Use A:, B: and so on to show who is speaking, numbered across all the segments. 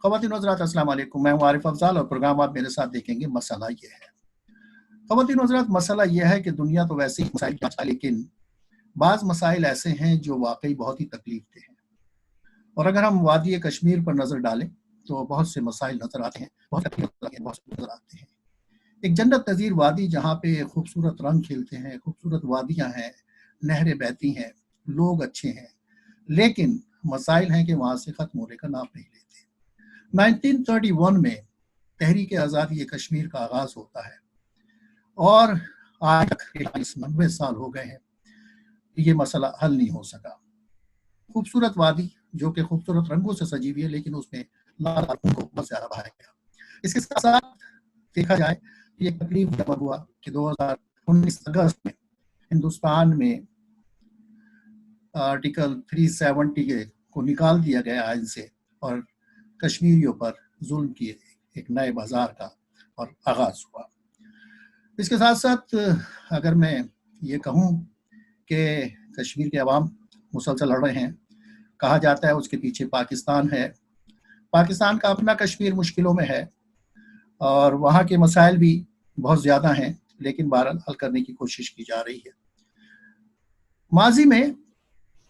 A: ख़वातीन व हज़रात अस्सलाम वालेकुम। मैं हूं आरिफ अफ़ज़ाल और प्रोग्राम आप मेरे साथ देखेंगे। मसला ये है ख़वातीन व हज़रात, मसला यह है कि दुनिया तो वैसे ही मसाइल की है, लेकिन बाज़ मसाइल ऐसे हैं जो वाकई बहुत ही तकलीफ दे हैं। और अगर हम वादी कश्मीर पर नज़र डालें तो बहुत से मसाइल नज़र आते हैं, बहुत नज़र आते हैं। एक जन्नत नज़ीर वादी जहाँ पे खूबसूरत रंग खिलते हैं, खूबसूरत वादियाँ हैं, नहरें बहती हैं, लोग अच्छे हैं, लेकिन मसाइल हैं कि वहाँ से ख़त्म होने का नाम नहीं लेते। 1931 में तहरीक आज़ादी कश्मीर का आगाज़ होता है और आज तक 90 साल हो गए हैं, ये मसला हल नहीं हो सका। खूबसूरत वादी जो कि खूबसूरत रंगों से सजी हुई है, लेकिन उसमें लाल को बहुत ज़्यादा बहाया गया। इसके साथ साथ देखा जाए ये तकलीफ जब हुआ कि 2019 अगस्त में हिंदुस्तान में आर्टिकल 370 को निकाल दिया गया आइन से और कश्मीरियों पर जुल्म की एक नए बाजार का और आगाज हुआ। इसके साथ साथ अगर मैं ये कहूँ कि कश्मीर के अवाम मुसलसल लड़ रहे हैं, कहा जाता है उसके पीछे पाकिस्तान है। पाकिस्तान का अपना कश्मीर मुश्किलों में है और वहाँ के मसाइल भी बहुत ज़्यादा हैं, लेकिन बहरहाल हल करने की कोशिश की जा रही है। माजी में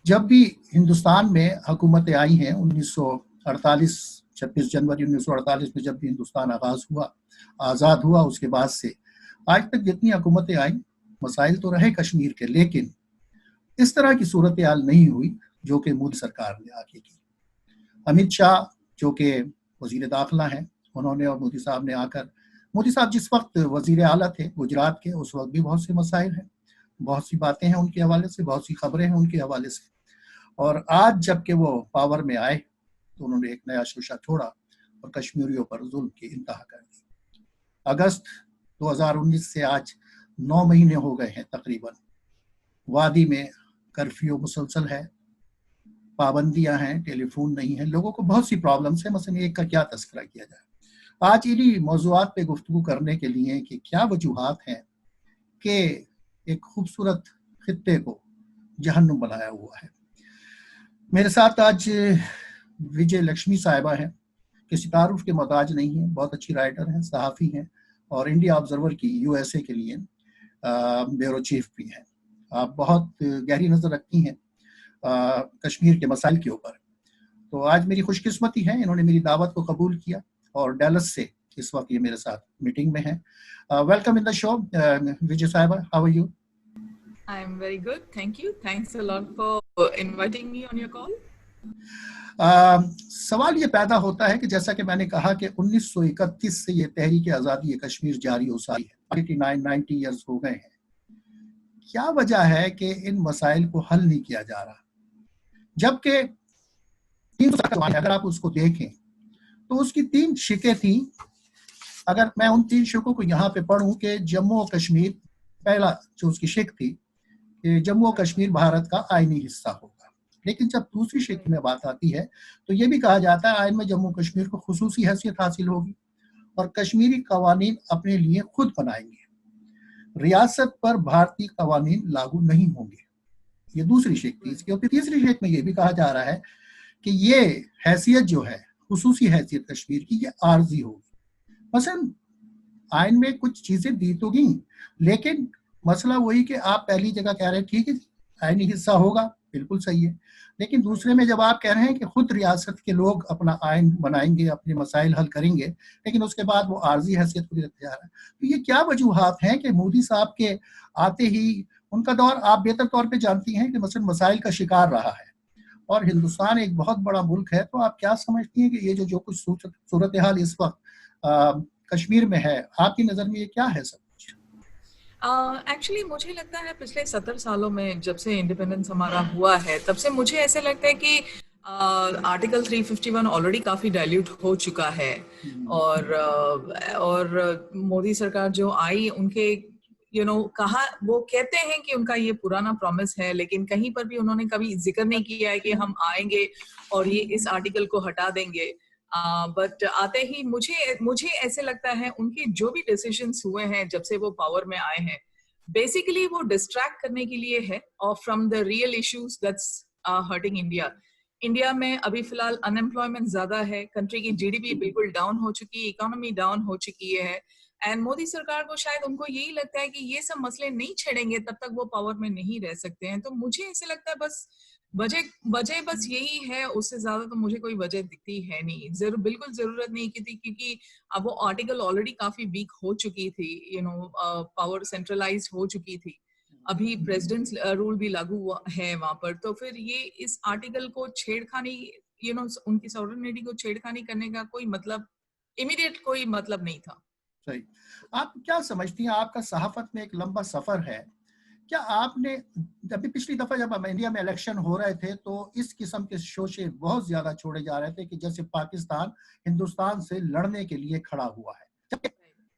A: जब भी हिंदुस्तान में हुकूमतें आई हैं 1948, 26 जनवरी 1948 में जब भी हिंदुस्तान आज़ाद हुआ, उसके बाद से आज तक जितनी हुकूमतें आई, मसाइल तो रहे कश्मीर के, लेकिन इस तरह की सूरत हाल नहीं हुई जो कि मोदी सरकार ने आके की। अमित शाह जो कि वजीर दाखिला हैं, उन्होंने और मोदी साहब ने आकर, मोदी साहब जिस वक्त वजीर आला थे गुजरात के, उस वक्त भी बहुत से मसाइल हैं, बहुत सी बातें हैं उनके हवाले से, बहुत सी खबरें हैं उनके हवाले से। और आज जबकि वो पावर में आए तो उन्होंने एक नया शोशा छोड़ा और कश्मीरियों पर जुल्म की इंतहा कर दी। अगस्त 2019 से आज 9 महीने हो गए हैं तकरीबन। वादी में कर्फ्यू मुसलसल है, पाबंदियां हैं, टेलीफोन नहीं है, लोगों को बहुत सी प्रॉब्लम्स है। मसलन एक का क्या तस्करा किया जाए। आज इन्हीं मौज़ूआत पे गुफ्तगू करने के लिए कि क्या वजूहात हैं कि एक खूबसूरत खित्ते को जहन्नुम बनाया हुआ है। मेरे साथ आज विजय लक्ष्मी साहिबा हैं, किसी तारुफ के मोहताज नहीं है, बहुत अच्छी राइटर हैं, सहाफ़ी हैं और इंडिया ऑब्जर्वर की यूएसए के लिए ब्यूरो चीफ भी हैं। आप बहुत गहरी नज़र रखती हैं कश्मीर के मसाइल के ऊपर। तो आज मेरी खुशकिस्मती है, इन्होंने मेरी दावत को कबूल किया और डैलस से इस वक्त ये मेरे साथ मीटिंग में है। Welcome in the show Vijay साहिबा, how are you?
B: I'm very good, thank you. Thanks a lot for inviting me on your call.
A: सवाल ये पैदा होता है कि जैसा कि मैंने कहा कि 1931 से ये तहरीक आज़ादी कश्मीर जारी हो सारी है, 89-90 ईयर्स हो गए हैं। क्या वजह है कि इन मसाइल को हल नहीं किया जा रहा? जबकि 300 साल अगर आप उसको देखें तो उसकी 3 शिकें थी। अगर मैं उन 3 शिकों को यहाँ पे पढ़ूं कि जम्मू और कश्मीर, पहला जो उसकी शिक थी कि जम्मू और कश्मीर भारत का आईनी हिस्सा होगा। लेकिन जब दूसरी शिक में बात आती है तो ये भी कहा जाता है आइन में जम्मू कश्मीर को खुसूसी हैसियत हासिल होगी और कश्मीरी कवानीन अपने लिए खुद बनाएंगे, रियासत पर भारतीय कवानीन लागू नहीं होंगे। ये दूसरी शिक थी। क्योंकि तीसरी शिक में ये भी कहा जा रहा है कि ये हैसियत जो है, खुसूसी हैसियत कश्मीर की, ये आर्जी होगी। मसलन आइन में कुछ चीजें दी तो गई, लेकिन मसला वही कि आप पहली जगह कह रहे हैं ठीक है आइनी हिस्सा होगा, बिल्कुल सही है, लेकिन दूसरे में जब आप कह रहे हैं कि खुद रियासत के लोग अपना आइन बनाएंगे, अपने मसाइल हल करेंगे, लेकिन उसके बाद वो आर्जी हैसियत को भी रखा जा रहा है। तो ये क्या वजूहात हैं कि मोदी साहब के आते ही, उनका दौर आप बेहतर तौर पे जानती हैं कि मसलन मसाइल का शिकार रहा है और हिंदुस्तान एक बहुत बड़ा मुल्क है, तो आप क्या समझती हैं कि ये जो कुछ सूरत हाल इस वक्त कश्मीर में है, आपकी नज़र में ये क्या है सब कुछ?
B: एक्चुअली मुझे लगता है पिछले 70 सालों में जब से इंडिपेंडेंस हमारा हुआ है, तब से मुझे ऐसे लगता है कि आर्टिकल 351 ऑलरेडी काफ़ी डाइल्यूट हो चुका है और मोदी सरकार जो आई, उनके कहा, वो कहते हैं कि उनका ये पुराना प्रॉमिस है, लेकिन कहीं पर भी उन्होंने कभी जिक्र नहीं किया है कि हम आएंगे और ये इस आर्टिकल को हटा देंगे। बट आते ही मुझे ऐसे लगता है उनके जो भी डिसीजंस हुए हैं जब से वो पावर में आए हैं, बेसिकली वो डिस्ट्रैक्ट करने के लिए है और from the real issues that's hurting India. India में अभी फिलहाल अनएम्प्लॉयमेंट ज्यादा है, कंट्री की जीडीपी बिल्कुल डाउन हो चुकी है, इकोनॉमी डाउन हो चुकी है, एंड मोदी सरकार को शायद उनको यही लगता है कि ये सब मसले नहीं छेड़ेंगे तब तक वो पावर में नहीं रह सकते हैं। तो मुझे ऐसे लगता है बस वजह वजह बस यही है, उससे ज्यादा तो मुझे कोई वजह दिखती है नहीं। बिल्कुल जरूरत नहीं की थी, क्योंकि अब वो आर्टिकल ऑलरेडी काफी वीक हो चुकी थी, पावर सेंट्रलाइज हो चुकी थी, अभी प्रेसिडेंट रूल भी लागू हुआ है वहां पर। तो फिर ये इस आर्टिकल को छेड़खानी, उनकी सॉवरेनिटी को छेड़खानी करने का कोई मतलब, इमीडिएट कोई मतलब नहीं था।
A: सही। आप क्या समझती हैं, आपका सहाफत में एक लंबा सफर है, क्या आपने अभी पिछली दफा जब हम इंडिया में इलेक्शन हो रहे थे तो इस किस्म के शोशे बहुत ज्यादा छोड़े जा रहे थे कि जैसे पाकिस्तान हिंदुस्तान से लड़ने के लिए खड़ा हुआ है।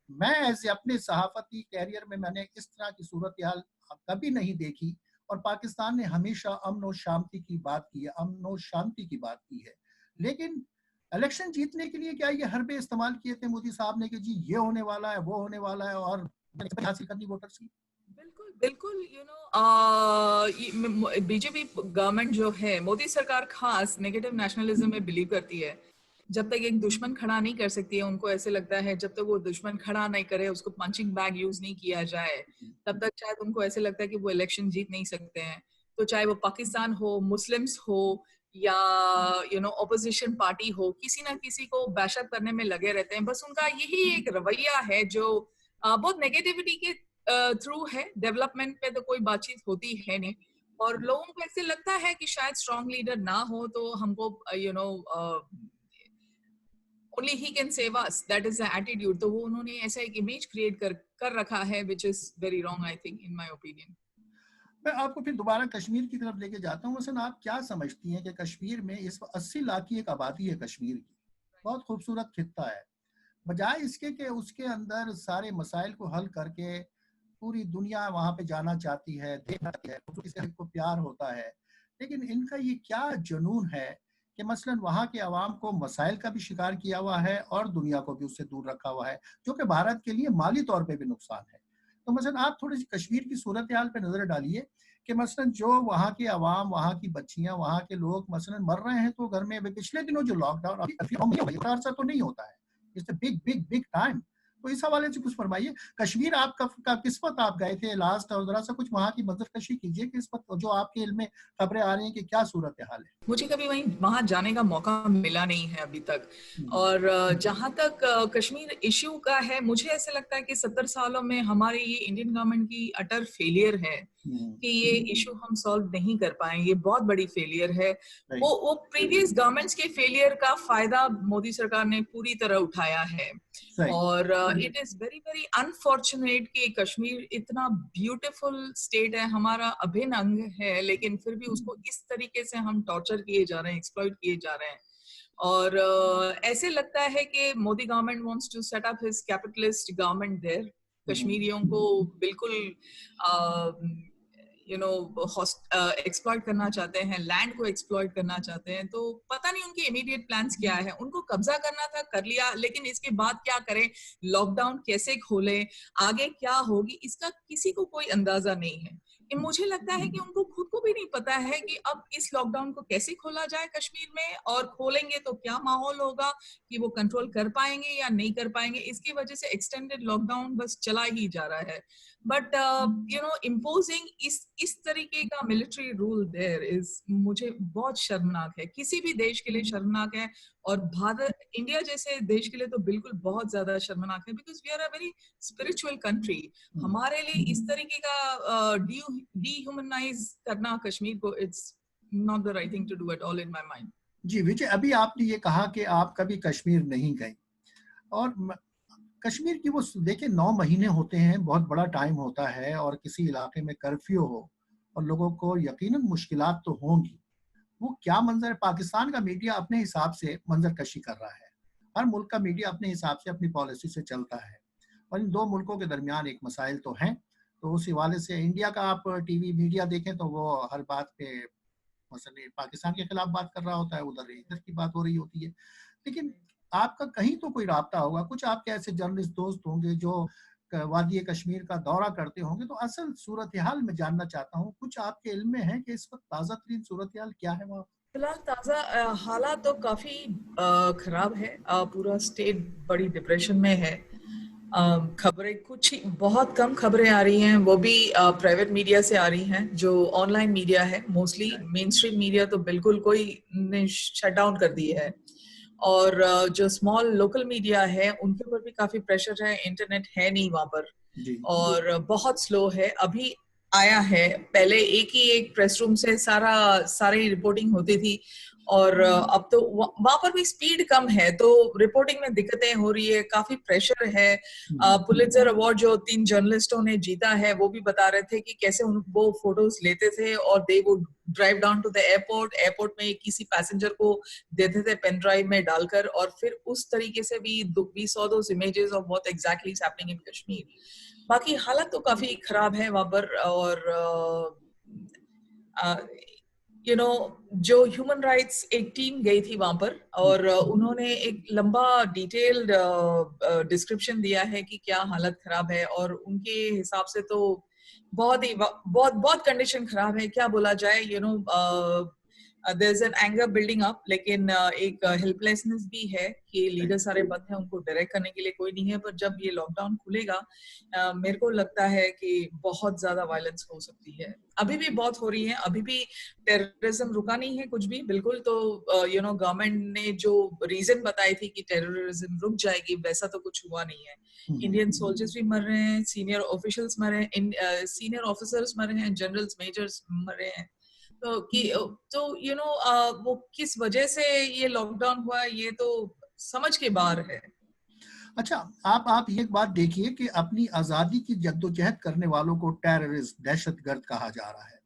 A: मैं ऐसे अपने सहाफती कैरियर में मैंने इस तरह की सूरत हाल कभी नहीं देखी, और पाकिस्तान ने हमेशा अमन और शांति की बात की है, अमन और शांति की बात की है। लेकिन इलेक्शन जीतने के लिए क्या ये हरबे इस्तेमाल किए थे मोदी साहब ने कि जी ये होने वाला है, वो होने वाला है, और हासिल करनी वोटर्स की?
B: बिल्कुल बिल्कुल, बीजेपी गवर्नमेंट जो है, मोदी सरकार खास नेगेटिव नेशनलिज्म में बिलीव करती है। जब तक एक दुश्मन खड़ा नहीं कर सकती है, उनको ऐसे लगता है जब तक वो दुश्मन खड़ा नहीं करे, उसको पंचिंग बैग यूज नहीं किया जाए, तब तक शायद उनको ऐसे लगता है कि वो इलेक्शन जीत नहीं सकते हैं। तो चाहे वो पाकिस्तान हो, मुस्लिम्स हो, या ऑपोजिशन पार्टी हो, किसी ना किसी को बैशअप करने में लगे रहते हैं। बस उनका यही एक रवैया है जो बहुत नेगेटिविटी के थ्रू है। डेवलपमेंट पे तो कोई बातचीत होती है नहीं, और लोगों को ऐसे लगता है कि शायद स्ट्रॉन्ग लीडर ना हो तो हमको only he can save us, that is the attitude. तो वो उन्होंने ऐसा एक इमेज क्रिएट कर रखा है, which is very wrong, I think, in my opinion.
A: मैं आपको फिर दोबारा कश्मीर की तरफ लेके जाता हूँ। वैसे आप क्या समझती हैं कि कश्मीर में इस 80 लाख की एक आबादी है कश्मीर की, बहुत खूबसूरत खित्ता है, बजाय इसके कि उसके अंदर सारे मसाइल को हल करके पूरी दुनिया वहां पे जाना चाहती है, देखना है, को प्यार होता है, लेकिन इनका ये क्या जुनून है कि मसलन वहां के अवाम को मसाइल का भी शिकार किया हुआ है और दुनिया को भी उससे दूर रखा हुआ है, जो कि भारत के लिए माली तौर पे भी नुकसान है। तो मसलन आप थोड़ी सी कश्मीर की सूरत हाल पे नजर डालिए कि मसलन जो वहाँ की अवाम, वहाँ की बच्चियां, वहाँ के लोग मसलन मर रहे हैं तो घर में, पिछले दिनों जो लॉकडाउन अभी तो नहीं होता है, it's big big big time. तो इस हवाले से कुछ फरमाइए। कश्मीर आप किस वक्त आप गए थे लास्ट, और जरा सा कुछ वहाँ की मंजरकशी कीजिए कि इस वक्त जो आपके इल्म में खबरें आ रही हैं कि क्या सूरत हाल है।
B: मुझे कभी वहां जाने का मौका मिला नहीं है अभी तक, और जहां तक कश्मीर इश्यू का है, मुझे ऐसा लगता है कि 70 सालों में हमारी ये इंडियन गवर्नमेंट की अटर फेलियर है कि ये इशू हम सॉल्व नहीं कर पाए। ये बहुत बड़ी फेलियर है। वो प्रीवियस गवर्नमेंट्स के फेलियर का फायदा मोदी सरकार ने पूरी तरह उठाया है, और it is very very unfortunate कि कश्मीर इतना ब्यूटीफुल स्टेट है, हमारा अभिन्न अंग है, लेकिन फिर भी उसको इस तरीके से हम टॉर्चर किए जा रहे हैं, एक्सप्लॉइट किए जा रहे हैं। और ऐसे लगता है कि Modi government wants to set up his capitalist government there. कश्मीरियों को बिल्कुल एक्सप्लॉइट करना चाहते हैं, लैंड को एक्सप्लॉइट करना चाहते हैं। तो पता नहीं उनके इमीडिएट प्लान्स क्या है। उनको कब्जा करना था, कर लिया, लेकिन इसके बाद क्या करें, लॉकडाउन कैसे खोलें, आगे क्या होगी, इसका किसी को कोई अंदाजा नहीं है। मुझे लगता है कि उनको खुद को भी नहीं पता है कि अब इस लॉकडाउन को कैसे खोला जाए कश्मीर में, और खोलेंगे तो क्या माहौल होगा, कि वो कंट्रोल कर पाएंगे या नहीं कर पाएंगे। इसकी वजह से एक्सटेंडेड लॉकडाउन बस चला ही जा रहा है। बट इम्पोजिंग इस तरीके का मिलिट्री रूल देयर इज, मुझे बहुत शर्मनाक है, किसी भी देश के लिए शर्मनाक है, और भारत, इंडिया जैसे देश के लिए तो बिल्कुल बहुत ज्यादा शर्मनाक है, because we are a very spiritual country. हमारे लिए इस तरीके का डीह्यूमनाइज करना कश्मीर को, it's not the right thing to do at all in my mind.
A: जी विजय, अभी आपने ये कहा कि आप कभी कश्मीर नहीं गए, और कश्मीर की वो देखिए 9 महीने होते हैं, बहुत बड़ा टाइम होता है, और किसी इलाके में कर्फ्यू हो और लोगों को यकीनन मुश्किलात तो होंगी। वो क्या मंजर है, पाकिस्तान का मीडिया अपने हिसाब से मंजर कशी कर रहा है, हर मुल्क का मीडिया अपने हिसाब से अपनी पॉलिसी से चलता है, और इन दो मुल्कों के दरमियान एक मसाइल तो हैं, तो उस हवाले से इंडिया का आप टीवी मीडिया देखें तो वो हर बात पे मसले पाकिस्तान के खिलाफ बात कर रहा होता है, उधर इधर की बात हो रही होती है। लेकिन आपका कहीं तो कोई राब्ता होगा, कुछ आपके ऐसे जर्नलिस्ट दोस्त होंगे जो वादी कश्मीर का दौरा करते होंगे, तो असल सूरत हाल में जानना चाहता हूँ, कुछ आपके इल्म में है कि इस वक्त ताज़ा तरीन सूरत हाल क्या है वहाँ?
B: फिलहाल ताज़ा हालात तो काफ़ी खराब है। पूरा स्टेट बड़ी डिप्रेशन में है। खबरें कुछ ही बहुत कम खबरें आ रही हैं, वो भी प्राइवेट मीडिया से आ रही हैं। जो ऑनलाइन मीडिया है मोस्टली, मेन स्ट्रीम मीडिया तो बिल्कुल कोई ने शट डाउन कर दी है। और जो स्मॉल लोकल मीडिया है उनके ऊपर भी काफ़ी प्रेशर है। इंटरनेट है नहीं वहाँ पर
A: जी।
B: और बहुत स्लो है। अभी आया है, पहले एक ही एक प्रेस रूम से सारी रिपोर्टिंग होती थी और अब तो वहां पर भी स्पीड कम है, तो रिपोर्टिंग में दिक्कतें हो रही है, काफी प्रेशर है। पुलित्जर अवार्ड जो 3 जर्नलिस्टों ने जीता है वो भी बता रहे थे कि कैसे वो फोटोज लेते थे और they would drive down to the airport में किसी पैसेंजर को देते थे पेन ड्राइव में डालकर, और फिर उस तरीके से we saw those images of what exactly is happening in Kashmir. बाकी हालत तो काफी खराब है वहां पर। और जो ह्यूमन राइट्स एक टीम गई थी वहां पर और उन्होंने एक लंबा डिटेल्ड डिस्क्रिप्शन दिया है कि क्या हालत खराब है, और उनके हिसाब से तो बहुत कंडीशन खराब है। क्या बोला जाए, there is an anger building up, लेकिन एक हेल्पलेसनेस भी है कि लीडर सारे बंद हैं, उनको डायरेक्ट करने के लिए कोई नहीं है। पर जब ये लॉकडाउन खुलेगा मेरे को लगता है कि बहुत ज्यादा वायलेंस हो सकती है। अभी भी बहुत हो रही है, अभी भी टेररिज्म रुका नहीं है कुछ भी बिल्कुल। तो गवर्नमेंट ने जो रीजन बताई थी कि टेररिज्म रुक जाएगी, वैसा तो कुछ हुआ नहीं है। इंडियन सोल्जर्स भी मर रहे हैं, सीनियर ऑफिशियल्स मर रहे हैं, सीनियर ऑफिसर्स मर रहे हैं, जनरल्स मेजर्स मर रहे हैं। तो वो किस वजह से ये लॉकडाउन हुआ ये तो समझ के बाहर है।
A: अच्छा, आप ये एक बात देखिए कि अपनी आज़ादी की जद्दोजहद करने वालों को टेररिस्ट, दहशतगर्द कहा जा रहा है,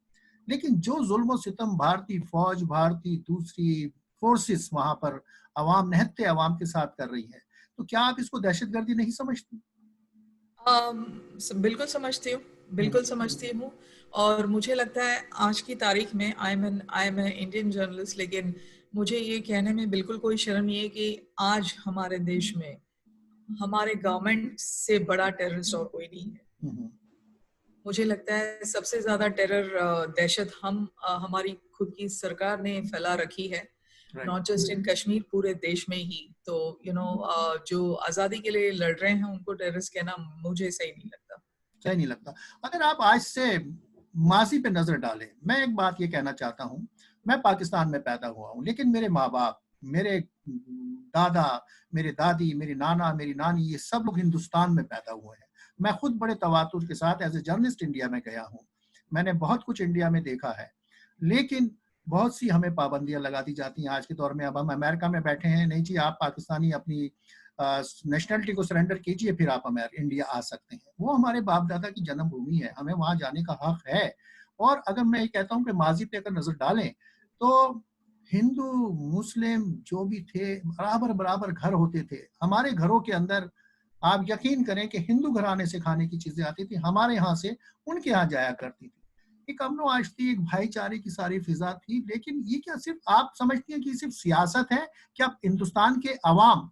A: लेकिन जो जुल्म सितम भारतीय फौज, भारतीय दूसरी फोर्सेस वहां पर अवाम, निहत्ते अवाम के साथ कर रही है, तो क्या आप इसको दहशतगर्दी नहीं समझती?
B: बिल्कुल समझती हूँ, बिल्कुल समझती हूँ। और मुझे लगता है आज की तारीख में I am an Indian journalist, लेकिन मुझे ये कहने में बिल्कुल कोई शर्म नहीं है कि आज हमारे देश में हमारे गवर्नमेंट से बड़ा टेररिस्ट और कोई नहीं है। मुझे लगता है सबसे ज्यादा टेरर दहशत हमारी खुद की सरकार ने फैला रखी है, नॉट जस्ट इन कश्मीर, पूरे देश में ही। तो जो आजादी के लिए लड़ रहे हैं उनको टेररिस्ट कहना मुझे सही नहीं लगता।
A: सही नहीं लगता। अगर आप आज से माजी पे नजर डालें, मैं एक बात ये कहना चाहता हूँ, मैं पाकिस्तान में पैदा हुआ हूँ, लेकिन मेरे माँ बाप, मेरे दादा, मेरे दादी, मेरे नाना, मेरी नानी, ये सब लोग हिंदुस्तान में पैदा हुए हैं। मैं खुद बड़े तवातुर के साथ एज ए जर्नलिस्ट इंडिया में गया हूँ, मैंने बहुत कुछ इंडिया में देखा है, लेकिन बहुत सी हमें पाबंदियां लगा दी जाती हैं आज के दौर में। अब हम अमेरिका में बैठे हैं, नहीं जी आप पाकिस्तानी अपनी नेशनलिटी को सरेंडर कीजिए फिर आप इंडिया आ सकते हैं। वो हमारे बाप दादा की जन्मभूमि है, हमें वहां जाने का हक है। और अगर मैं ये कहता हूँ कि माजी पे अगर नजर डालें तो हिंदू मुस्लिम जो भी थे बराबर बराबर घर होते थे। हमारे घरों के अंदर आप यकीन करें कि हिंदू घराने से खाने की चीजें आती थी, हमारे यहाँ से उनके यहाँ जाया करती थी। एक अमनो आशती, एक भाईचारे की सारी फिजा थी। लेकिन ये क्या सिर्फ आप समझती हैं कि सिर्फ सियासत है? क्या हिंदुस्तान के अवाम,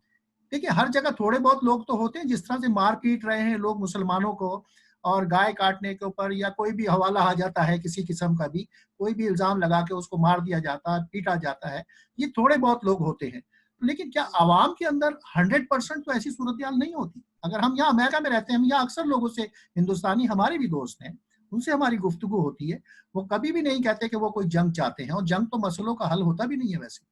A: देखिए हर जगह थोड़े बहुत लोग तो होते हैं जिस तरह से मार पीट रहे हैं लोग मुसलमानों को, और गाय काटने के ऊपर या कोई भी हवाला आ जाता है किसी किस्म का भी, कोई भी इल्जाम लगा के उसको मार दिया जाता है, पीटा जाता है, ये थोड़े बहुत लोग होते हैं। लेकिन क्या आवाम के अंदर 100% तो ऐसी सूरत नहीं होती? अगर हम यहाँ अमेरिका में रहते हैं, हम यहाँ अक्सर लोगों से, हिंदुस्तानी हमारे भी दोस्त हैं, उनसे हमारी गुफ्तगू होती है, वो कभी भी नहीं कहते कि वो कोई जंग चाहते हैं, और जंग तो मसलों का हल होता भी नहीं है वैसे।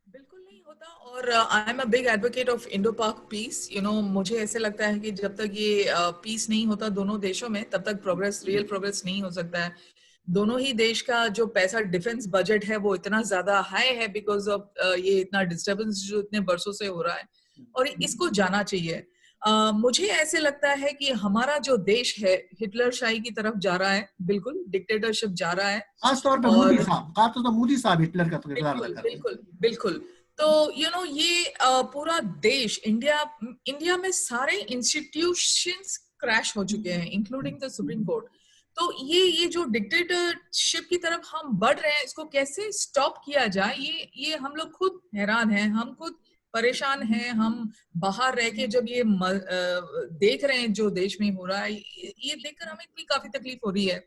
B: बिल्कुल नहीं होता। और आई am a big advocate of Indo पाक पीस। मुझे ऐसे लगता है कि जब तक ये पीस नहीं होता दोनों देशों में, तब तक रियल प्रोग्रेस नहीं हो सकता है। दोनों ही देश का जो पैसा डिफेंस बजट है वो इतना ज्यादा हाई है बिकॉज ऑफ ये इतना डिस्टर्बेंस जो इतने बरसों से हो रहा है, और इसको जाना चाहिए। मुझे ऐसे लगता है कि हमारा जो देश है हिटलर शाही की तरफ जा रहा है, बिल्कुल डिक्टेटरशिप जा रहा है।
A: खासतौर पर मोदी साहब, खासतौर पर मोदी साहब हिटलर का किरदार अदा करते हैं।
B: बिल्कुल बिल्कुल। तो ये पूरा देश, इंडिया में सारे इंस्टीट्यूशंस क्रैश हो चुके हैं, इंक्लूडिंग द सुप्रीम कोर्ट। तो ये जो डिक्टेटरशिप की तरफ हम बढ़ रहे हैं, इसको कैसे स्टॉप किया जाए, ये हम लोग खुद हैरान हैं, हम खुद परेशान हैं। हम बाहर रह के जब ये देख रहे हैं जो देश में हो रहा है, ये देखकर हमें भी काफी तकलीफ हो रही है।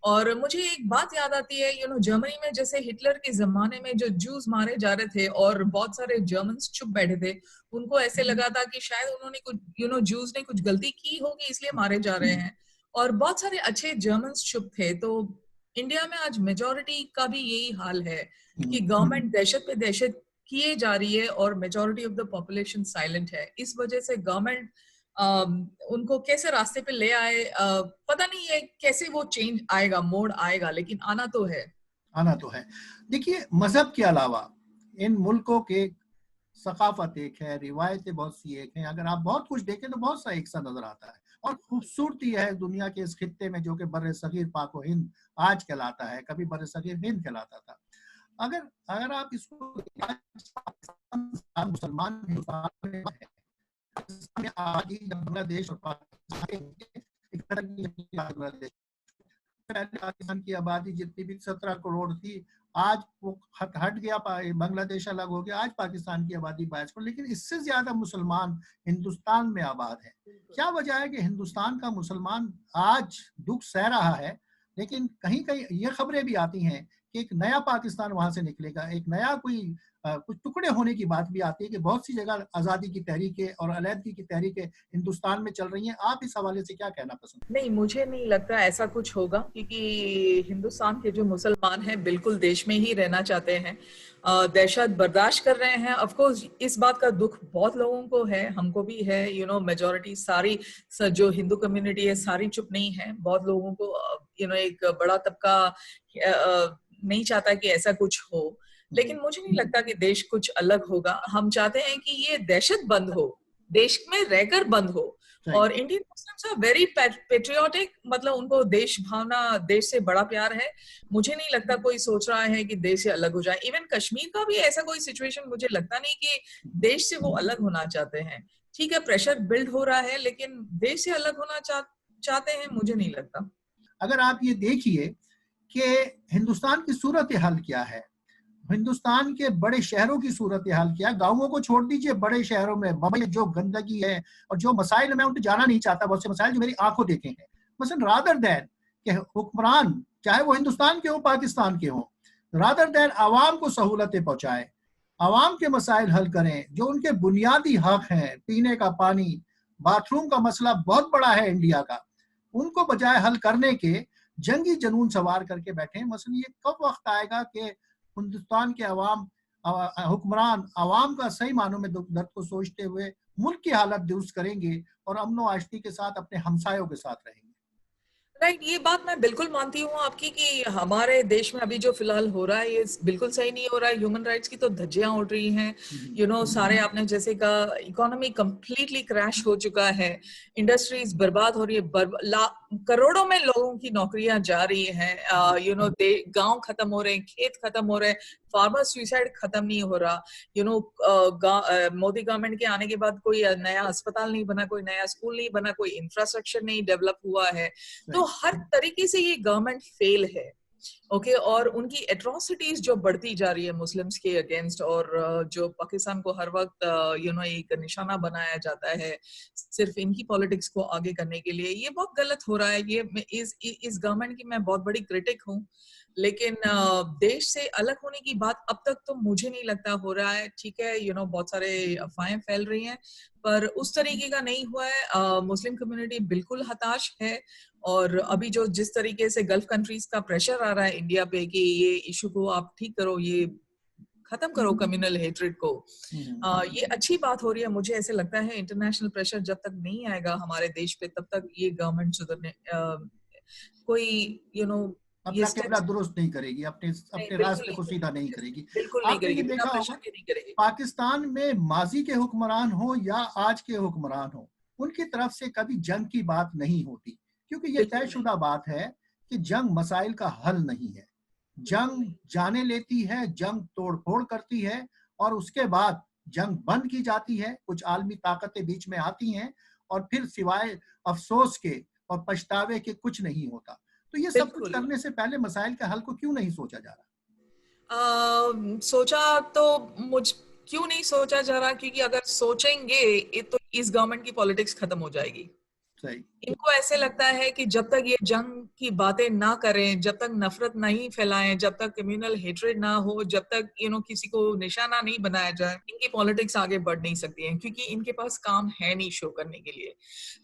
B: और मुझे एक बात याद आती है, जर्मनी में जैसे हिटलर के जमाने में जो जूस मारे जा रहे थे और बहुत सारे जर्मन्स चुप बैठे थे, उनको ऐसे लगा था कि शायद उन्होंने कुछ जूस ने कुछ गलती की होगी इसलिए मारे जा रहे हैं, और बहुत सारे अच्छे जर्मन्स चुप थे। तो इंडिया में आज मेजोरिटी का भी यही हाल है कि गवर्नमेंट दहशत पे दहशत किए जा रही है और majority of the population silent है। इस वजह से गवर्नमेंट उनको कैसे रास्ते पे ले आए, पता नहीं है कैसे वो चेंज आएगा, मोड़ आएगा, लेकिन आना तो है।
A: आना तो है। देखिए, मजहब के अलावा इन मुल्कों के सकाफत एक है, रिवायतें बहुत सी एक हैं। अगर आप बहुत कुछ देखें तो बहुत सा एक सा नजर आता है। और खूबसूरती है दुनिया के इस खित्ते में, जो कि बर्र सगीर पाक व हिंद आज कहलाता है, कभी बर्र सगीर हिंद कहलाता था। अगर अगर आप इसको मुसलमान आबादी बांग्लादेश और पाकिस्तान की आबादी जितनी भी 17 करोड़ थी, आज वो हट गया, बांग्लादेश अलग हो गया, आज पाकिस्तान की आबादी 22 करोड़, लेकिन इससे ज्यादा मुसलमान हिंदुस्तान में आबाद है। क्या वजह है कि हिंदुस्तान का मुसलमान आज दुख सह रहा है, लेकिन कहीं कहीं ये खबरें भी आती हैं कि एक नया पाकिस्तान वहां से निकलेगा, एक नया कुछ टुकड़े होने की बात भी आती है कि बहुत सी जगह आज़ादी की तहरीकें और अलहदगी की तहरीकें हिंदुस्तान में चल रही हैं। आप इस हवाले से क्या कहना पसंद?
B: नहीं, मुझे नहीं लगता ऐसा कुछ होगा, क्योंकि हिंदुस्तान के जो मुसलमान हैं बिल्कुल देश में ही रहना चाहते हैं, दहशत बर्दाश्त कर रहे हैं। ऑफ कोर्स इस बात का दुख बहुत लोगों को है, हमको भी है। मेजॉरिटी सारी जो हिंदू कम्युनिटी है सारी चुप नहीं है। बहुत लोगों को एक बड़ा तबका नहीं चाहता कि ऐसा कुछ हो, लेकिन मुझे नहीं लगता कि देश कुछ अलग होगा। हम चाहते हैं कि ये दहशत बंद हो, देश में रहकर बंद हो। और Indian Muslims are very patriotic, मतलब उनको देश भावना, देश से बड़ा प्यार है। मुझे नहीं लगता कोई सोच रहा है कि देश से अलग हो जाए। इवन कश्मीर का भी ऐसा कोई सिचुएशन मुझे लगता नहीं कि देश से वो अलग होना चाहते हैं। ठीक है, प्रेशर बिल्ड हो रहा है, लेकिन देश से अलग होना चाहते हैं, मुझे नहीं लगता।
A: अगर आप ये देखिए कि हिंदुस्तान की सूरत हाल क्या है, हिंदुस्तान के बड़े शहरों की सूरत हाल क्या है, गांवों को छोड़ दीजिए, बड़े शहरों में बम्बई जो गंदगी है और जो मसाइल, मैं उन पर जाना नहीं चाहता, बहुत से मसाइल जो मेरी आंखों देखे हैं। मसलन रादर दैन के हुक्मरान, चाहे वो हिंदुस्तान के हो पाकिस्तान के हो, रादर दैन आवाम को सहूलतें पहुंचाए, आवाम के मसाइल हल करें, जो उनके बुनियादी हक हैं, पीने का पानी, बाथरूम का मसला बहुत बड़ा है इंडिया का, उनको बजाय हल करने के जंगी जुनून सवार करके बैठे। मसलन ये कब वक्त आएगा कि हिंदुस्तान के हुक्मरान आवाम का सही मानों में दुख दर्द को सोचते हुए मुल्क की हालत दुरुस्त करेंगे और अमन व आशती के साथ अपने हमसायों के साथ रहेंगे।
B: राइट, ये बात मैं बिल्कुल मानती हूँ आपकी कि हमारे देश में अभी जो फिलहाल हो रहा है ये बिल्कुल सही नहीं हो रहा है। ह्यूमन राइट्स की तो धज्जियां उड़ रही हैं। सारे आपने जैसे कहा, इकोनॉमी कंप्लीटली क्रैश हो चुका है, इंडस्ट्रीज बर्बाद हो रही है, करोड़ों में लोगों की नौकरियां जा रही हैं। गांव खत्म हो रहे हैं, खेत खत्म हो रहे हैं, फार्मर सुसाइड खत्म नहीं हो रहा। मोदी गवर्नमेंट के आने के बाद कोई नया अस्पताल नहीं बना, कोई नया स्कूल नहीं बना, कोई इंफ्रास्ट्रक्चर नहीं डेवलप हुआ है। तो हर तरीके से ये गवर्नमेंट फेल है। ओके, और उनकी एट्रोसिटीज जो बढ़ती जा रही है मुस्लिम्स के अगेंस्ट, और जो पाकिस्तान को हर वक्त एक निशाना बनाया जाता है सिर्फ इनकी पॉलिटिक्स को आगे करने के लिए, ये बहुत गलत हो रहा है। ये इस गवर्नमेंट की मैं बहुत बड़ी क्रिटिक हूँ, लेकिन देश से अलग होने की बात अब तक तो मुझे नहीं लगता हो रहा है। ठीक है, बहुत सारे अफवाहें फैल रही हैं, पर उस तरीके का नहीं हुआ है। मुस्लिम कम्युनिटी बिल्कुल हताश है, और अभी जो जिस तरीके से गल्फ कंट्रीज का प्रेशर आ रहा है इंडिया पे कि ये इशू को आप ठीक करो, ये खत्म करो कम्युनल हेट्रेड को, ये अच्छी बात हो रही है। मुझे ऐसे लगता है इंटरनेशनल प्रेशर जब तक नहीं आएगा हमारे देश पे, तब तक ये गवर्नमेंट सुधरने कोई
A: अपना किबला दुरुस्त नहीं करेगी, अपने रास्ते को सीधा नहीं करेगी।
B: बिल्कुल नहीं करेगी,
A: देखा होगा पाकिस्तान में माजी के हुक्मरान हो या आज के हुक्मरान हो, उनकी तरफ से कभी जंग की बात नहीं होती, क्योंकि ये तयशुदा बात है कि जंग मसाइल का हल नहीं है। जंग जाने लेती है, जंग तोड़ फोड़ करती है, और उसके बाद जंग बंद की जाती है, कुछ आलमी ताकतें बीच में आती हैं और फिर सिवाय अफसोस के और पछतावे के कुछ नहीं होता। तो ये सब कुछ करने से पहले मसाइल का हल को क्यों नहीं सोचा जा रहा?
B: सोचा तो क्यों नहीं सोचा जा रहा, क्योंकि अगर सोचेंगे तो इस गवर्नमेंट की पॉलिटिक्स खत्म हो जाएगी।
A: सही।
B: इनको ऐसे लगता है कि जब तक ये जंग की बातें ना करें, जब तक नफरत नहीं फैलाएं, जब तक कम्युनल हेट्रेड ना हो, जब तक किसी को निशाना नहीं बनाया जाए, इनकी पॉलिटिक्स आगे बढ़ नहीं सकती है, क्योंकि इनके पास काम है नहीं शो करने के लिए।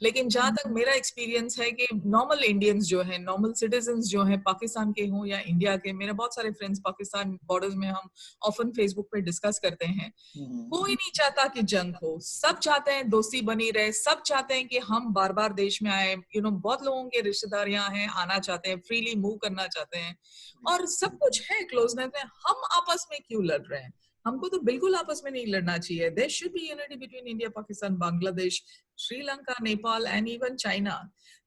B: लेकिन जहां तक मेरा एक्सपीरियंस है कि नॉर्मल इंडियंस जो है, नॉर्मल सिटीजन्स जो है, पाकिस्तान के हों या इंडिया के, मेरे बहुत सारे फ्रेंड्स पाकिस्तान बॉर्डर्स में, हम ऑफन फेसबुक पे डिस्कस करते हैं, कोई नहीं चाहता कि जंग हो। सब चाहते हैं दोस्ती बनी रहे, सब चाहते हैं कि हम बार बार देश में आए। बहुत लोगों के रिश्तेदार यहाँ हैं, आना चाहते हैं, फ्रीली मूव करना चाहते हैं, और सब कुछ है क्लोजनेस में। हम आपस में क्यों लड़ रहे हैं? हमको तो बिल्कुल आपस में नहीं लड़ना चाहिए। There should be unity between India, Pakistan, Bangladesh, Sri Lanka, Nepal and even China.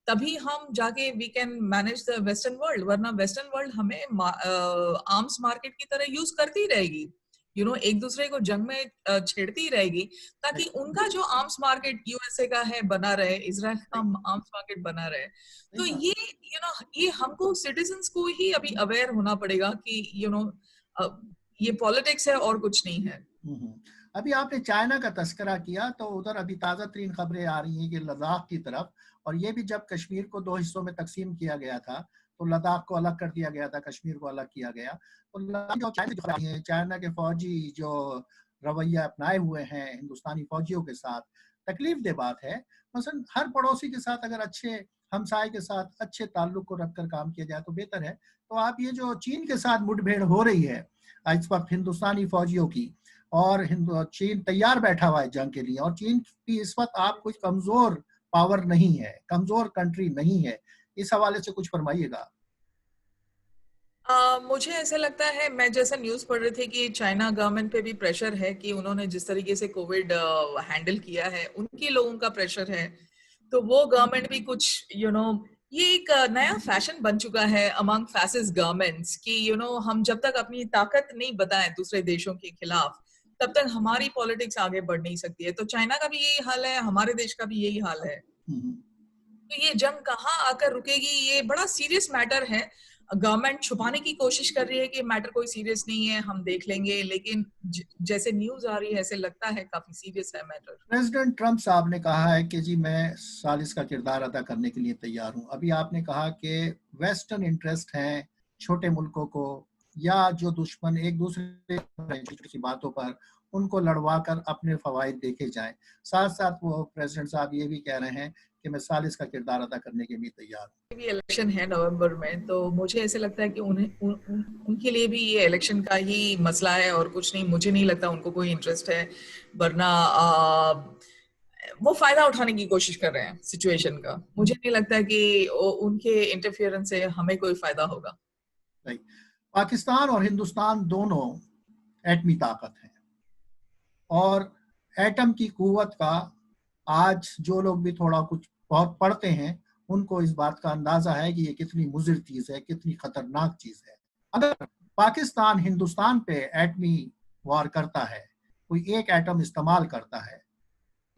B: तभी हम जाके we can manage the western world. वरना वेस्टर्न वर्ल्ड हमें आर्म्स मार्केट की तरह यूज करती रहेगी, एक दूसरे को जंग में छेड़ती रहेगी, ताकि उनका जो आर्म्स मार्केट यूएसए का है बना रहे, इजराइल का आर्म्स मार्केट बना रहे। तो ये हमको सिटीजन्स को ही अभी अवेयर होना पड़ेगा कि ये पॉलिटिक्स है और कुछ नहीं है।
A: अभी आपने चाइना का तस्करा किया, तो उधर अभी ताजा तरीन खबरें आ रही हैं कि लद्दाख की तरफ, और ये भी जब कश्मीर को 2 हिस्सों में तकसीम किया गया था, तो लद्दाख को अलग कर दिया गया था, कश्मीर को अलग किया गया। तो चाइना के फौजी जो रवैया अपनाए हुए हैं हिंदुस्तानी फौजियों के साथ, तकलीफ दे बात है। मसलन हर पड़ोसी के साथ अगर अच्छे हमसाए के साथ अच्छे ताल्लुक को रखकर काम किया जाए तो बेहतर है। तो आप ये जो चीन के साथ मुठभेड़ हो रही है इस वक्त हिंदुस्तानी फौजियों की, और चीन तैयार बैठा हुआ है जंग के लिए, और चीन की इस वक्त आप कुछ कमजोर पावर नहीं है, कमजोर कंट्री नहीं है, इस हवाले से कुछ फरमाइएगा।
B: मुझे ऐसा लगता है, मैं जैसा न्यूज पढ़ रही थी कि चाइना गवर्नमेंट पे भी प्रेशर है कि उन्होंने जिस तरीके से कोविड हैंडल किया है, उनके लोगों का प्रेशर है, तो वो गवर्नमेंट भी कुछ ये एक नया फैशन बन चुका है अमंग फैसिस्ट गवर्नमेंट्स कि हम जब तक अपनी ताकत नहीं बताएं दूसरे देशों के खिलाफ, तब तक हमारी पॉलिटिक्स आगे बढ़ नहीं सकती है। तो चाइना का भी यही हाल है, हमारे देश का भी यही हाल है। तो ये जंग कहाँ आकर रुकेगी, ये बड़ा सीरियस मैटर है। गवर्नमेंट छुपाने की कोशिश कर रही है कि मैटर कोई सीरियस नहीं है, हम देख लेंगे, लेकिन जैसे न्यूज आ रही है ऐसे लगता है काफी सीरियस है मैटर।
A: प्रेसिडेंट ट्रंप साहब ने कहा है कि जी मैं सालिस का किरदार अदा करने के लिए तैयार हूं। अभी आपने कहा कि वेस्टर्न इंटरेस्ट हैं छोटे मुल्कों को, या जो दुश्मन एक दूसरे की बातों पर उनको लड़वा कर अपने फवायद देखे जाएं। साथ साथ वो प्रेसिडेंट साहब ये भी कह रहे हैं कि मैं सालिस का किरदार अदा करने के लिए तैयार हूँ।
B: भी इलेक्शन है नवंबर में, तो मुझे ऐसे लगता है कि उनके लिए भी ये इलेक्शन का ही मसला है और कुछ नहीं। मुझे नहीं लगता उनको कोई इंटरेस्ट है, वरना वो फायदा उठाने की कोशिश कर रहे हैं सिचुएशन का। मुझे नहीं लगता कि उनके इंटरफियरेंस से हमें कोई फायदा होगा।
A: पाकिस्तान और हिंदुस्तान दोनों एटमी ताकत है, और एटम की कुव्वत का आज जो लोग भी थोड़ा कुछ बहुत पढ़ते हैं उनको इस बात का अंदाजा है कि ये कितनी मुज़िर चीज है, कितनी खतरनाक चीज है। अगर पाकिस्तान हिंदुस्तान पे एटमी वार करता है, कोई एक एटम इस्तेमाल करता है,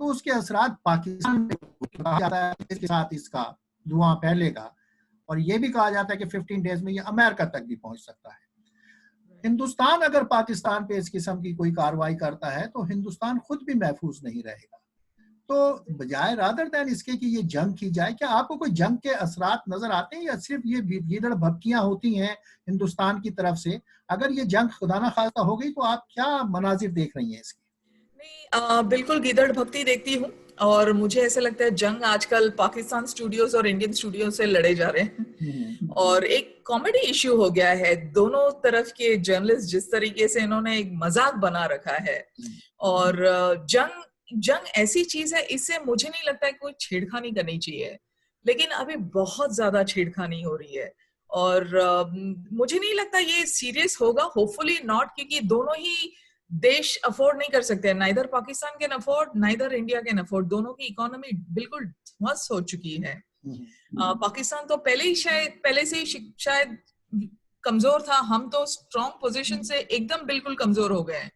A: तो उसके असरात पाकिस्तान में कहा जाता है इसके साथ इसका धुआं फैलेगा, और ये भी कहा जाता है कि 15 डेज में ये अमेरिका तक भी पहुंच सकता है। हिंदुस्तान अगर पाकिस्तान पे इस किस्म की कोई कार्रवाई करता है तो हिंदुस्तान खुद भी महफूज नहीं रहेगा। तो बजाय रादर देन इसके कि ये जंग की जाए, क्या आपको कोई जंग के असरात नजर आते हैं, या सिर्फ ये गीदड़ भपकियां होती हैं हिंदुस्तान की तरफ से? अगर ये जंग खुदा ना खास्ता हो गई तो आप क्या मनाजिर देख रही हैं इसकी?
B: नहीं, बिल्कुल गीदड़ भक्ति देखती हूँ, और मुझे ऐसा लगता है जंग आजकल पाकिस्तान स्टूडियोज और इंडियन स्टूडियोज से लड़े जा रहे हैं, और एक कॉमेडी इश्यू हो गया है। दोनों तरफ के जर्नलिस्ट जिस तरीके से इन्होंने एक मजाक बना रखा है, और जंग ऐसी चीज है, इससे मुझे नहीं लगता है कोई छेड़खानी करनी चाहिए, लेकिन अभी बहुत ज्यादा छेड़खानी हो रही है, और मुझे नहीं लगता ये सीरियस होगा, होपफुली नॉट, क्योंकि दोनों ही देश अफोर्ड नहीं कर सकते। Neither Pakistan can afford, neither India can afford. दोनों की इकोनॉमी बिल्कुल ध्वस्त हो चुकी है। पाकिस्तान तो पहले से ही शायद कमजोर था, हम तो स्ट्रॉन्ग पोजीशन से एकदम बिल्कुल कमजोर हो गए हैं।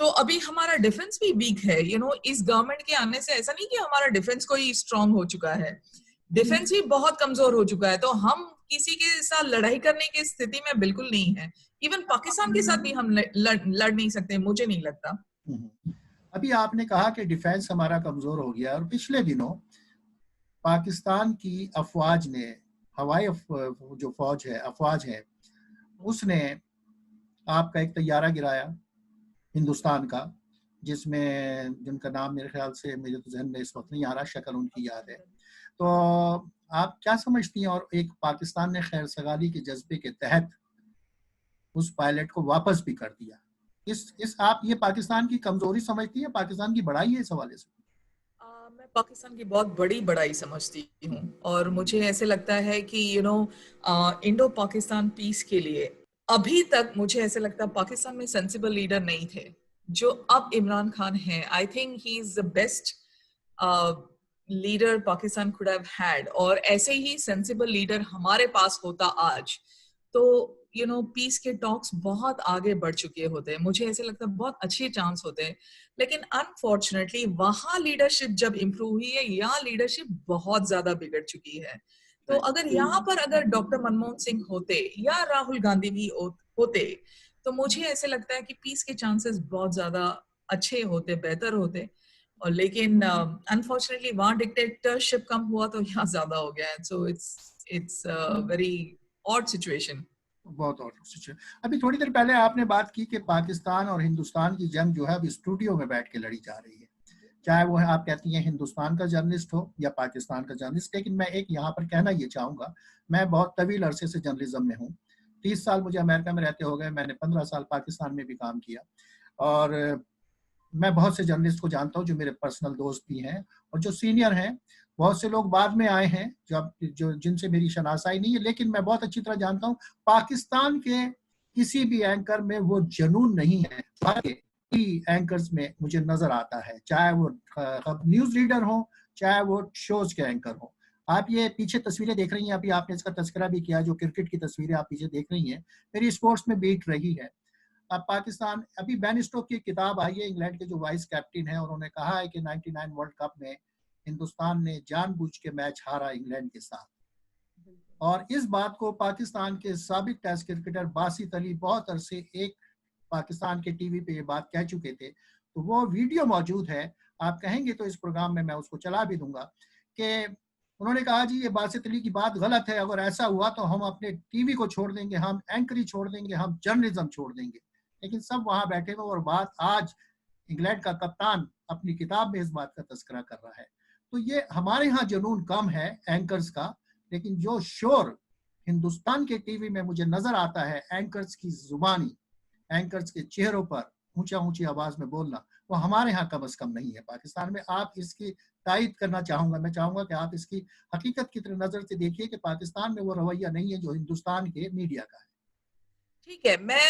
B: तो अभी हमारा डिफेंस भी वीक है, इस गवर्नमेंट के आने से ऐसा नहीं कि हमारा डिफेंस कोई स्ट्रांग हो चुका है, डिफेंस भी बहुत कमजोर हो चुका है। तो हम किसी के साथ लड़ाई करने की स्थिति में बिल्कुल नहीं है। इवन पाकिस्तान के साथ भी हम लड़ नहीं सकते, मुझे नहीं लगता।
A: अभी आपने कहा कि डिफेंस हमारा कमजोर हो गया, और पिछले दिनों पाकिस्तान की अफवाज ने, हवाई जो फौज है, अफवाज है, उसने आपका एक तैयारा गिराया हिंदुस्तान का, जिसमें जिनका नाम मेरे ख्याल से मुझे तो जहन में इस वक्त नहीं आ रहा, शक्ल उनकी याद है। तो आप क्या समझती हैं? और एक पाकिस्तान ने खैर सगाली के जज्बे के तहत उस पायलट को वापस भी कर दिया। इस आप ये पाकिस्तान की कमजोरी समझती हैं, पाकिस्तान की बड़ाई है इस हवाले से?
B: मैं पाकिस्तान की बहुत बड़ी बड़ाई समझती हूँ, और मुझे ऐसे लगता है कि इंडो पाकिस्तान पीस के लिए अभी तक मुझे ऐसे लगता है पाकिस्तान में सेंसिबल लीडर नहीं थे जो अब इमरान खान है। I think he is the best leader Pakistan could have had, और ऐसे ही सेंसिबल लीडर हमारे पास होता आज तो पीस के टॉक्स बहुत आगे बढ़ चुके होते। मुझे ऐसे लगता है बहुत अच्छे चांस होते हैं, लेकिन अनफॉर्चुनेटली वहां लीडरशिप जब इम्प्रूव हुई है, यहाँ लीडरशिप बहुत ज्यादा बिगड़ चुकी है। तो अगर यहाँ पर अगर डॉक्टर मनमोहन सिंह होते या राहुल गांधी भी होते, तो मुझे ऐसे लगता है कि पीस के चांसेस बहुत ज्यादा अच्छे होते, बेहतर होते। और लेकिन अनफॉर्चुनेटली वहां डिक्टेटरशिप कम हुआ तो यहाँ ज्यादा हो गया है। So it's very odd situation.
A: बहुत और अभी थोड़ी देर पहले आपने बात की कि पाकिस्तान और हिंदुस्तान की जंग जो है अब स्टूडियो में बैठ के लड़ी जा रही है, चाहे वो है आप कहती हैं हिंदुस्तान का जर्नलिस्ट हो या पाकिस्तान का जर्नलिस्ट। लेकिन मैं एक यहाँ पर कहना ये चाहूंगा, मैं बहुत तवील अरसे से जर्नलिज्म में हूँ, 30 साल मुझे अमेरिका में रहते हो गए, मैंने 15 साल पाकिस्तान में भी काम किया, और मैं बहुत से जर्नलिस्ट को जानता हूँ जो मेरे पर्सनल दोस्त भी हैं और जो सीनियर हैं। बहुत से लोग बाद में आए हैं जो जिनसे मेरी शनासाई नहीं है, लेकिन मैं बहुत अच्छी तरह जानता हूँ पाकिस्तान के किसी भी एंकर में वो जुनून नहीं है एंकर्स में मुझे नजर आता है, चाहे वो न्यूज रीडर हो, चाहे वो शोज के एंकर हो। आप ये पीछे तस्वीरें देख रही हैं, अभी आपने इसका तस्करा भी किया, जो क्रिकेट की तस्वीरें आप पीछे देख रही हैं, मेरी स्पोर्ट्स में बीट रही है। अब पाकिस्तान, अभी बेन स्टोक की किताब आई है, इंग्लैंड के जो वाइस कैप्टन है, उन्होंने कहा है कि 99 वर्ल्ड कप में हिंदुस्तान ने जानबूझ के मैच हारा इंग्लैंड के साथ। और इस बात को पाकिस्तान के साबिक टेस्ट क्रिकेटर बासित अली बहुत अरसे एक पाकिस्तान के टीवी पे ये बात कह चुके थे। तो वो वीडियो मौजूद है, आप कहेंगे तो इस प्रोग्राम में मैं उसको चला भी दूंगा, कि उन्होंने कहा जी ये बासित अली की बात गलत है, अगर ऐसा हुआ तो हम अपने टीवी को छोड़ देंगे, हम एंकरी छोड़ देंगे, हम जर्नलिज्म छोड़ देंगे। लेकिन सब वहां बैठे हुए, और बात आज इंग्लैंड का कप्तान अपनी किताब में इस बात का तस्करा कर रहा है। तो ये हमारे यहाँ जुनून कम है एंकर्स का, लेकिन जो शोर हिंदुस्तान के टीवी में मुझे नजर आता है, एंकर्स की जुबानी, एंकर्स के चेहरों पर ऊंचा ऊंची आवाज में बोलना, वो हमारे यहाँ कम अज कम नहीं है पाकिस्तान में। आप इसकी तायद करना चाहूंगा, मैं चाहूंगा कि आप इसकी हकीकत की तरह नजर से देखिए कि पाकिस्तान में वो रवैया नहीं है जो हिंदुस्तान के मीडिया का है।
B: ठीक है, मैं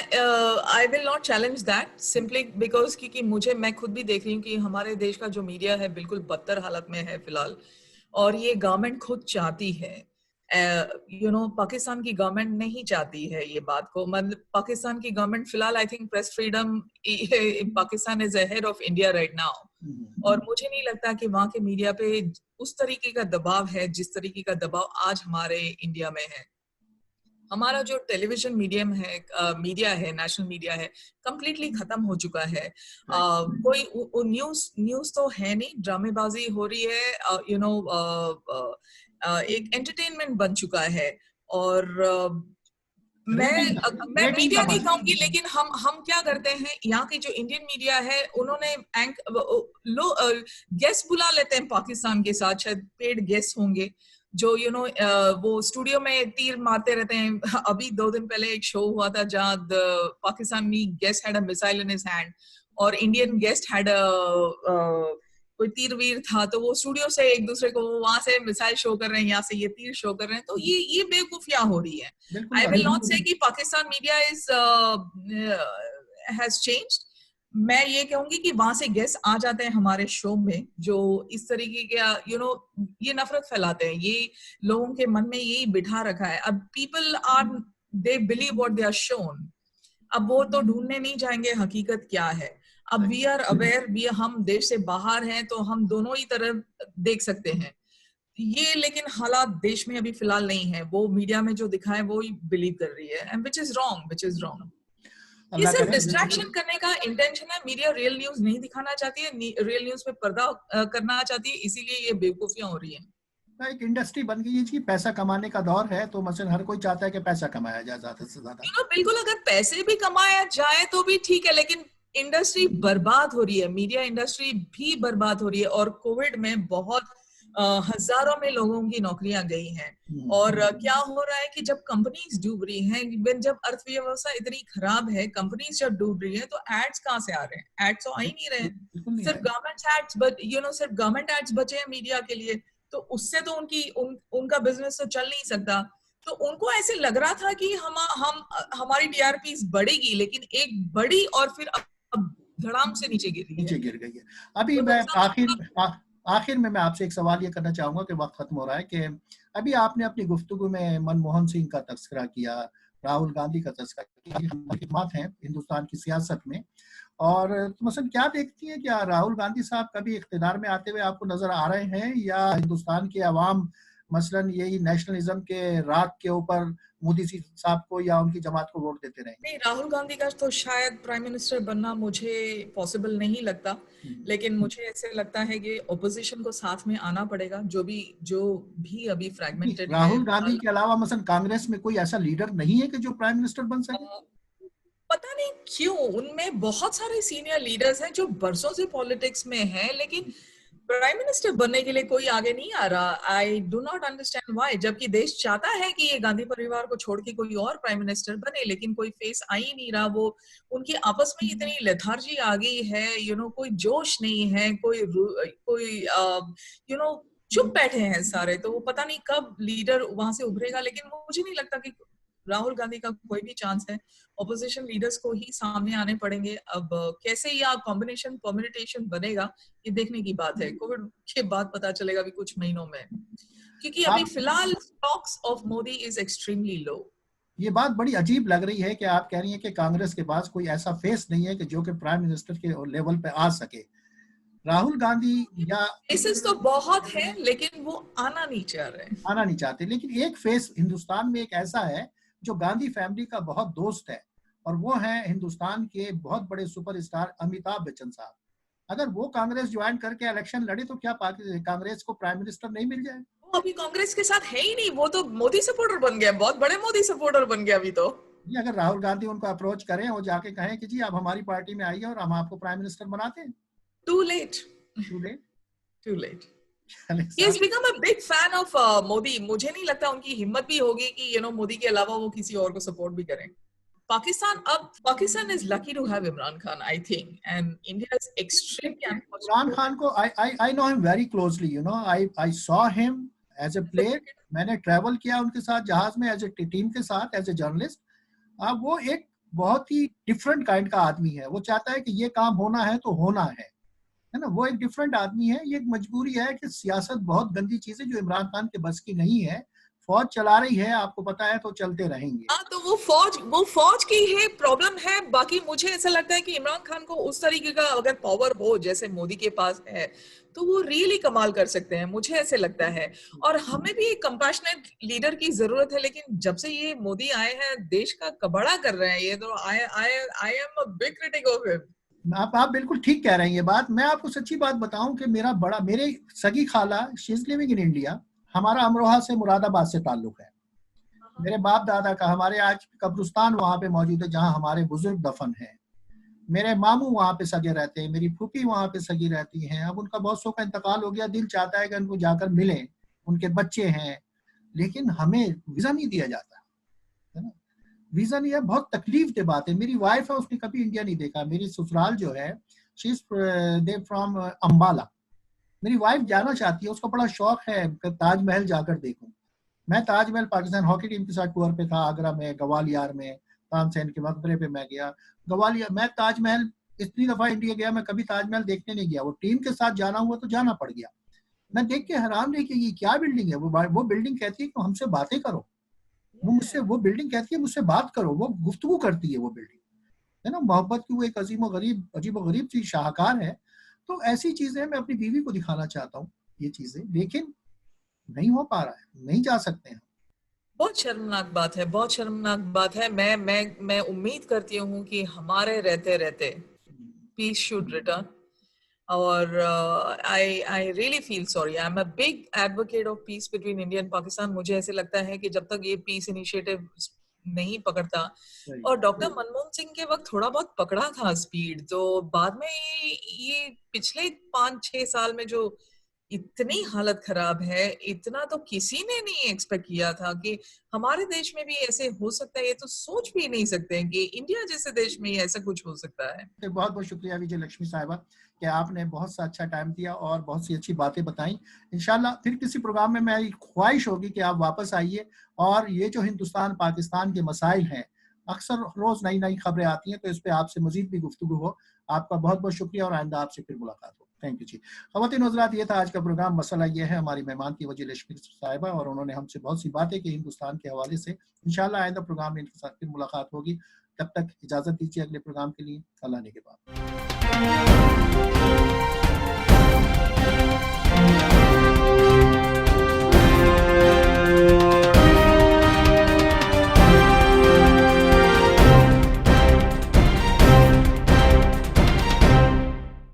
B: I will not challenge that simply because क्योंकि मैं खुद भी देख रही हूँ कि हमारे देश का जो मीडिया है बिल्कुल बदतर हालत में है फिलहाल, और ये गवर्नमेंट खुद चाहती है। पाकिस्तान की गवर्नमेंट नहीं चाहती है ये बात को, मतलब पाकिस्तान की गवर्नमेंट फिलहाल, I think press freedom in Pakistan is ahead of India right now. और मुझे नहीं लगता कि वहाँ के मीडिया पे उस तरीके का दबाव है जिस तरीके का दबाव आज हमारे इंडिया में है। हमारा जो टेलीविजन मीडिया है, नेशनल मीडिया है, कंप्लीटली खत्म हो चुका है। कोई न्यूज तो है नहीं, ड्रामेबाजी हो रही है, एक एंटरटेनमेंट बन चुका है। और मैं मीडिया नहीं कहूंगी, लेकिन हम क्या करते हैं, यहाँ की जो इंडियन मीडिया है उन्होंने गेस्ट बुला लेते हैं पाकिस्तान के साथ, शायद पेड गेस्ट होंगे जो वो स्टूडियो में तीर मारते रहते हैं। अभी 2 दिन पहले एक शो हुआ था जहाँ Pakistani guest had a missile in his hand और इंडियन गेस्ट हैड कोई तीर वीर था, तो वो स्टूडियो से एक दूसरे को वहां से मिसाइल शो कर रहे हैं, यहाँ से ये तीर शो कर रहे हैं। तो ये बेवकूफियां हो रही है। आई विल नॉट से कि पाकिस्तान मीडिया हैज चेंज्ड। मैं ये कहूंगी कि वहां से गेस्ट आ जाते हैं हमारे शो में जो इस तरीके का ये नफरत फैलाते हैं, ये लोगों के मन में यही बिठा रखा है। अब people are they believe what they are shown. अब वो तो ढूंढने नहीं जाएंगे हकीकत क्या है। अब वी आर अवेयर, भी हम देश से बाहर हैं तो हम दोनों ही तरफ देख सकते हैं ये, लेकिन हालात देश में अभी फिलहाल नहीं है। वो मीडिया में जो दिखा है वो ही बिलीव कर रही है, एंड विच इज रॉन्ग। ये
A: अल्लाह
B: सिर्फ
A: करे।
B: डिस्ट्रैक्शन करने का इंटेंशन है। मीडिया रियल न्यूज नहीं दिखाना चाहती है, रियल न्यूज पे पर्दा करना चाहती है, इसीलिए ये बेवकूफियां हो रही हैं।
A: एक इंडस्ट्री बन गई है कि पैसा कमाने का दौर है, तो मसलन हर कोई चाहता है कि पैसा कमाया जाए ज्यादा से ज्यादा।
B: बिल्कुल, अगर पैसे भी कमाया जाए तो भी ठीक है, लेकिन इंडस्ट्री बर्बाद हो रही है, मीडिया इंडस्ट्री भी बर्बाद हो रही है। और कोविड में बहुत हजारों में लोगों की नौकरियां गई हैं। और क्या हो रहा है कि जब कंपनीज डूब रही हैं, जब अर्थव्यवस्था इतनी खराब है, कंपनीज जब डूब रही है, तो एड्स कहाँ से आ रहे हैं? एड्स तो आ ही नहीं रहे हैं, सिर्फ गवर्नमेंट एड्स, सिर्फ गवर्नमेंट एड्स बचे हैं मीडिया के लिए। तो उससे तो उनका बिजनेस तो चल नहीं सकता। तो उनको ऐसे लग रहा था कि हम हमारी टीआरपी बढ़ेगी, लेकिन एक बड़ी और फिर अब धड़ाम से नीचे गिर
A: गई है। अभी मैं आखिर में मैं आपसे एक सवाल ये करना चाहूंगा कि वक्त खत्म हो रहा है, कि अभी आपने अपनी गुफ्तगू में मनमोहन सिंह का तस्करा किया, राहुल गांधी का तस्करा किया, खिदमत है हिंदुस्तान की सियासत में। और मसलन क्या देखती हैं, क्या राहुल गांधी साहब कभी इख्तिदार में आते हुए आपको नजर आ रहे हैं, या हिंदुस्तान के अवाम मसलन यही नेशनलिज्म के राग के ऊपर मोदी साहब को या उनकी जमात को वोट देते रहेंगे?
B: नहीं, राहुल गांधी का तो शायद प्राइम मिनिस्टर बनना मुझे पॉसिबल नहीं लगता, लेकिन मुझे ऐसे लगता है कि ओपोजिशन को साथ में आना पड़ेगा। जो भी अभी फ्रैगमेंटेड है।
A: राहुल गांधी के अलावा मसलन कांग्रेस में कोई ऐसा लीडर नहीं है कि जो प्राइम मिनिस्टर बन सके?
B: पता नहीं क्यों, उनमें बहुत सारे सीनियर लीडर्स हैं जो बरसों से पॉलिटिक्स में हैं, लेकिन प्राइम मिनिस्टर बनने के लिए कोई आगे नहीं आ रहा। I do not understand why, जबकि देश चाहता है कि ये गांधी परिवार को छोड़ के कोई और प्राइम मिनिस्टर बने, लेकिन कोई फेस आ ही नहीं रहा। वो उनकी आपस में इतनी लेथार्जी आ गई है, कोई जोश नहीं है, कोई चुप बैठे हैं सारे। तो वो पता नहीं कब लीडर वहां से उभरेगा, लेकिन मुझे नहीं लगता कि राहुल गांधी का कोई भी चांस है। ऑपोजिशन लीडर्स को ही सामने आने पड़ेंगे। अब कैसे यह कॉम्बिनेशन परम्यूटेशन बनेगा, ये देखने की बात है। कोविड के बाद पता चलेगा भी कुछ महीनों में, क्योंकि अभी फिलहाल stocks of Modi is extremely low.
A: ये बात बड़ी अजीब लग रही है कि आप कह रही हैं कि कांग्रेस के पास कोई ऐसा फेस नहीं है कि जो कि प्राइम मिनिस्टर के लेवल पे आ सके। राहुल गांधी या
B: फेसेस तो बहुत है, लेकिन वो आना नहीं चाहते।
A: लेकिन एक फेस हिंदुस्तान में एक ऐसा है जो गांधी फैमिली का बहुत दोस्त है, और वो है हिंदुस्तान के बहुत बड़े सुपरस्टार अमिताभ बच्चन साहब। अगर वो कांग्रेस ज्वाइन करके इलेक्शन लड़े तो क्या कांग्रेस को प्राइम मिनिस्टर नहीं मिल जाए?
B: वो अभी कांग्रेस के साथ है ही नहीं, वो तो मोदी सपोर्टर बन गया, बहुत बड़े मोदी सपोर्टर बन गया अभी तो।
A: जी, अगर राहुल गांधी उनको अप्रोच करें और जाके कहें कि जी आप हमारी पार्टी में आइए और हम आपको प्राइम मिनिस्टर बनाते हैं।
B: Too late. He has become a big fan of Modi. मुझे नहीं लगता उनकी हिम्मत भी होगी कि मोदी के अलावा वो किसी और को सपोर्ट भी करें। Pakistan is lucky to have Imran Khan, I think, and India is extremely unfortunate.
A: Imran Khan को I know him very closely. I saw him as a player. मैंने ट्रैवल किया उनके साथ जहाज में एज ए टीम के साथ as a journalist. वो एक बहुत ही डिफरेंट काइंड का आदमी है। वो चाहता है कि ये काम होना है तो होना है ना। वो एक डिफरेंट आदमी है। ये एक मजबूरी है कि सियासत बहुत गंदी चीज है जो इमरान खान के बस की नहीं है। फौज चला रही है, आपको पता है, तो चलते रहेंगे।
B: हाँ, तो वो फौज की है प्रॉब्लम है। बाकी मुझे ऐसा लगता है कि इमरान खान को उस तरीके का अगर पावर हो जैसे मोदी के पास है, तो वो रियली कमाल कर सकते हैं, मुझे ऐसे लगता है। और हमें भी एक कंपैशनेट लीडर की जरूरत है। लेकिन जब से ये मोदी आए हैं, देश का कबाड़ा कर रहे हैं ये, तो आई am a big critic of him.
A: आप बिल्कुल ठीक कह रहे हैं ये बात। मैं आपको सच्ची बात बताऊं कि मेरे सगी खाला, she is living in India. हमारा अमरोहा से मुरादाबाद से ताल्लुक है। मेरे बाप दादा का, हमारे आज कब्रिस्तान वहां पे मौजूद है जहां हमारे बुजुर्ग दफन हैं। मेरे मामू वहां पे सगे रहते हैं, मेरी फूफी वहां पे सगी रहती हैं। अब उनका बहुत सौ का इंतकाल हो गया। दिल चाहता है कि उनको जाकर मिलें, उनके बच्चे हैं, लेकिन हमें वीजा नहीं दिया जाता है ना। वीजा नहीं है, बहुत तकलीफ दे बात है। मेरी वाइफ है, उसने कभी इंडिया नहीं देखा। मेरी ससुराल जो है, she is they from Ambala. मेरी वाइफ जाना चाहती है, उसका बड़ा शौक है ताजमहल जाकर देखूं। मैं ताजमहल पाकिस्तान हॉकी टीम के साथ टूर पे था, आगरा में, ग्वालियर में, तानसेन के मकबरे पे मैं गया। ग्वालियर मैं ताजमहल इतनी दफा इंडिया गया, मैं कभी ताजमहल देखने नहीं गया। वो टीम के साथ जाना हुआ तो जाना पड़ गया। मैं देख के हैरान रही कि ये क्या बिल्डिंग है। वो बिल्डिंग कहती है कि हमसे बातें करो। वो बिल्डिंग कहती है मुझसे बात करो। वो गुफ्तगू करती है वो बिल्डिंग। है ना, मोहब्बत की वो एक अजीब व गरीब सी शाहकार है। तो ऐसी चीजें मैं अपनी बीवी को दिखाना चाहता हूँ, ये चीजें, लेकिन नहीं हो पा रहा है, नहीं जा सकते हैं।
B: बहुत शर्मनाक बात है, बहुत शर्मनाक बात है। मैं उम्मीद करती हूँ कि हमारे रहते रहते पीस शुड रिटर्न। और I really feel sorry, I am a big advocate of peace between India and Pakistan. मुझे ऐसे लगता है कि जब तक ये पीस इनिशिएटिव नहीं पकड़ता,
A: सही।
B: और डॉक्टर मनमोहन सिंह के वक्त थोड़ा बहुत पकड़ा था स्पीड, तो बाद में ये पिछले 5-6 साल में जो इतनी हालत खराब है, इतना तो किसी ने नहीं एक्सपेक्ट किया था कि हमारे देश में भी ऐसे हो सकता है। ये तो सोच भी नहीं सकते हैं कि इंडिया जैसे देश में ऐसा कुछ हो सकता है।
A: बहुत बहुत शुक्रिया विजय लक्ष्मी साहिबा कि आपने बहुत सा अच्छा टाइम दिया और बहुत सी अच्छी बातें बताई। इंशाल्लाह फिर किसी प्रोग्राम में मेरी ख्वाहिश होगी कि आप वापस आइए, और ये जो हिंदुस्तान पाकिस्तान के मसाइल हैं, अक्सर रोज नई नई खबरें आती हैं, तो इस पे आपसे मजीद भी गुफ्तगू हो। आपका बहुत बहुत शुक्रिया और आइंदा आपसे फिर मुलाकात हो। थैंक यू जी। ख़वातीन हज़रात, ये था आज का प्रोग्राम। मसला ये है, हमारी मेहमान थी वजी लक्ष्मी साहिबा, और उन्होंने हमसे बहुत सी बातें की हिंदुस्तान के हवाले से। इंशाल्लाह आइंदा प्रोग्राम में इनके साथ फिर मुलाकात होगी। तब तक इजाजत दीजिए अगले प्रोग्राम के लिए। अल्लाह ने के बाद।